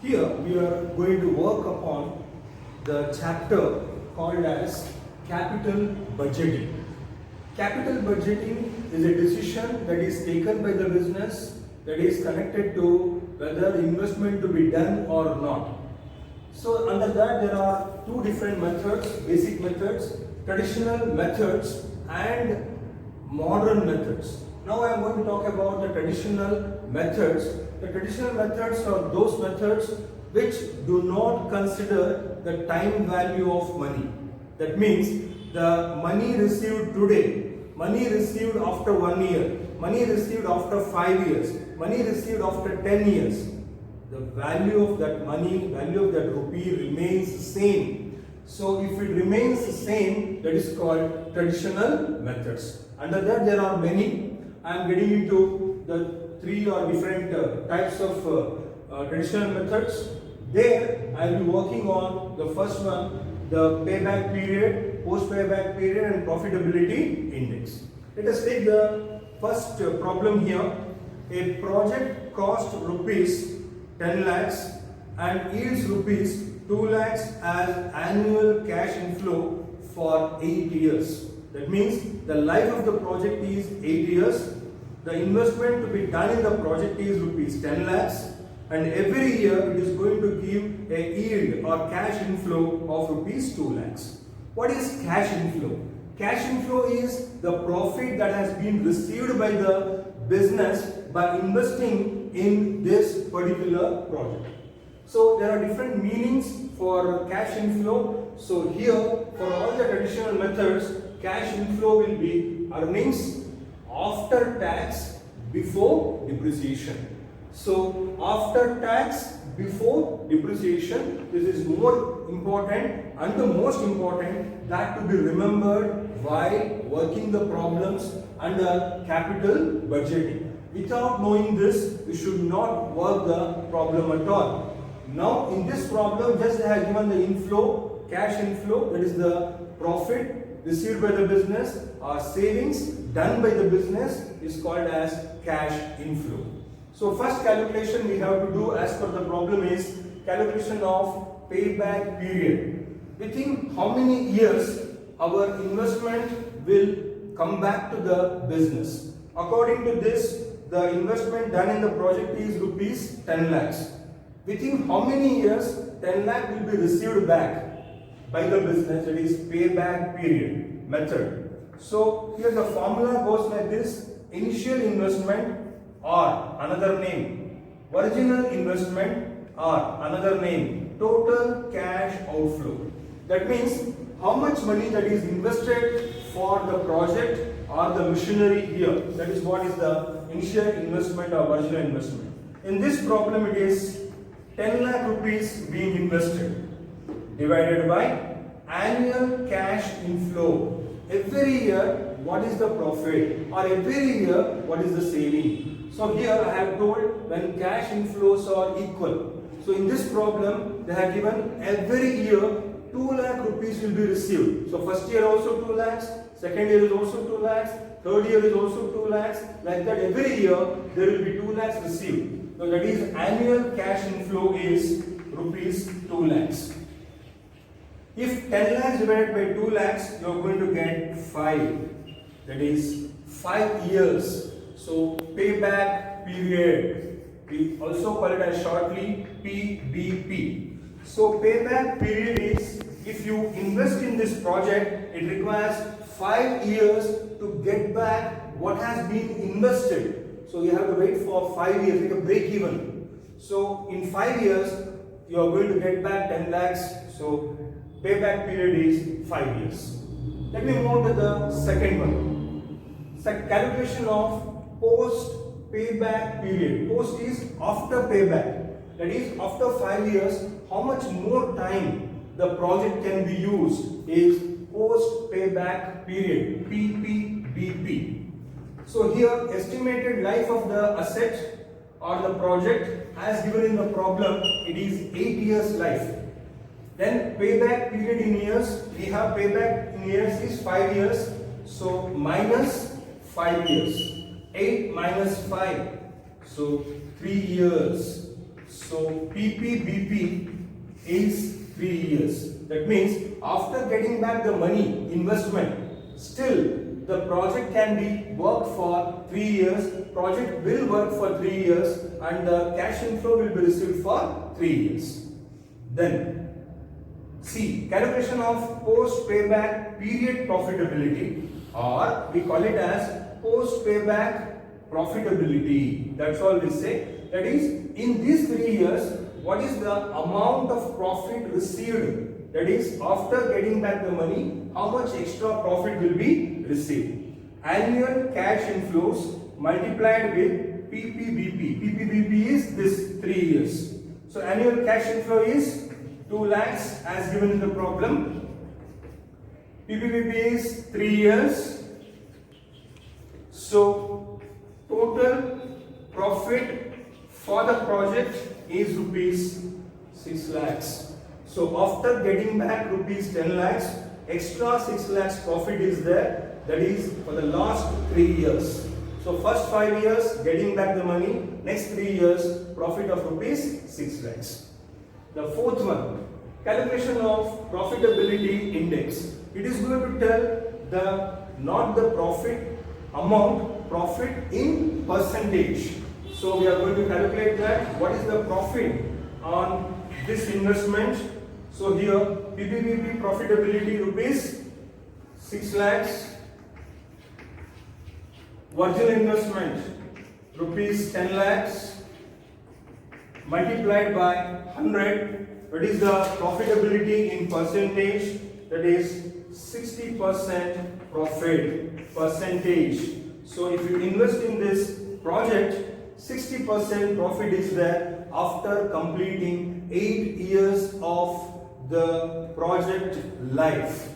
Here we are going to work upon the chapter called as capital budgeting. Capital budgeting is a decision that is taken by the business that is connected to whether investment to be done or not. So under that there are two different methods, basic methods, traditional methods and modern methods. Now I am going to talk about the traditional methods. The traditional methods are those methods which do not consider the time value of money. That means the money received today, money received after 1 year, money received after 5 years, money received after 10 years. The value of that money, value of that rupee remains the same. So if it remains the same, that is called traditional methods. Under that there are many. I am getting into the three or different types of traditional methods. There I will be working on the first one, the payback period, post payback period and profitability index. Let us take the first problem here. A project cost rupees 10 lakhs and yields rupees 2 lakhs as annual cash inflow for 8 years. That means the life of the project is 8 years. The investment to be done in the project is rupees 10 lakhs and every year it is going to give a yield or cash inflow of rupees 2 lakhs. What is cash inflow? Cash inflow is the profit that has been received by the business by investing in this particular project. So there are different meanings for cash inflow. So here for all the traditional methods, cash inflow will be earnings after tax before depreciation. So after tax before depreciation, this is more important and the most important that to be remembered while working the problems under capital budgeting. Without knowing this, we should not work the problem at all. Now in this problem, just I have given the inflow, cash inflow, that is the profit received by the business or savings done by the business is called as cash inflow. So first calculation we have to do as per the problem is calculation of payback period. Within how many years our investment will come back to the business. According to this, the investment done in the project is rupees 10 lakhs. Within how many years 10 lakh will be received back by the business, that is payback period method. So here the formula goes like this: initial investment or another name, original investment or another name, total cash outflow. That means how much money that is invested for the project or the machinery here. That is what is the initial investment or original investment. In this problem it is 10 lakh rupees being invested divided by annual cash inflow. Every year what is the profit or every year what is the saving. So here I have told when cash inflows are equal. So in this problem they have given every year 2 lakh rupees will be received. So first year also 2 lakhs, second year is also 2 lakhs, third year is also 2 lakhs. Like that every year there will be 2 lakhs received. So that is annual cash inflow is rupees 2 lakhs. If 10 lakhs divided by 2 lakhs, you are going to get 5. That is 5 years. So payback period. We also call it as shortly PBP. So payback period is if you invest in this project, it requires 5 years to get back what has been invested. So you have to wait for 5 years, like a break even. So in 5 years, you are going to get back 10 lakhs. So payback period is 5 years. Let me move on to the second one. Calculation of post payback period. Post is after payback. That is after 5 years, how much more time the project can be used is post payback period, PPBP. So here estimated life of the asset or the project as given in the problem, it is 8 years life. Then payback period in years, we have payback in years is 5 years. So minus 5 years. 8 minus 5. So 3 years. So PPBP is 3 years. That means after getting back the money investment, still the project can be worked for 3 years, project will work for 3 years, and the cash inflow will be received for 3 years. Then C, calculation of post payback period profitability, or we call it as post payback profitability. That's all we say. That is, in these 3 years, what is the amount of profit received? That is, after getting back the money, how much extra profit will be received? Annual cash inflows multiplied with PPBP. PPBP is this 3 years. So annual cash inflow is 2 lakhs as given in the problem. PPBP is 3 years. So total profit for the project is rupees 6 lakhs. So after getting back rupees 10 lakhs, extra 6 lakhs profit is there. That is for the last 3 years. So first 5 years getting back the money, next 3 years profit of rupees 6 lakhs. The fourth one, calculation of profitability index. It is going to tell not the profit amount, profit in percentage. So we are going to calculate that. What is the profit on this investment? So here PPBP profitability rupees 6 lakhs. Virgin investment rupees 10 lakhs multiplied by 100. What is the profitability in percentage? That is 60% profit percentage. So if you invest in this project, 60% profit is there after completing 8 years of the project life.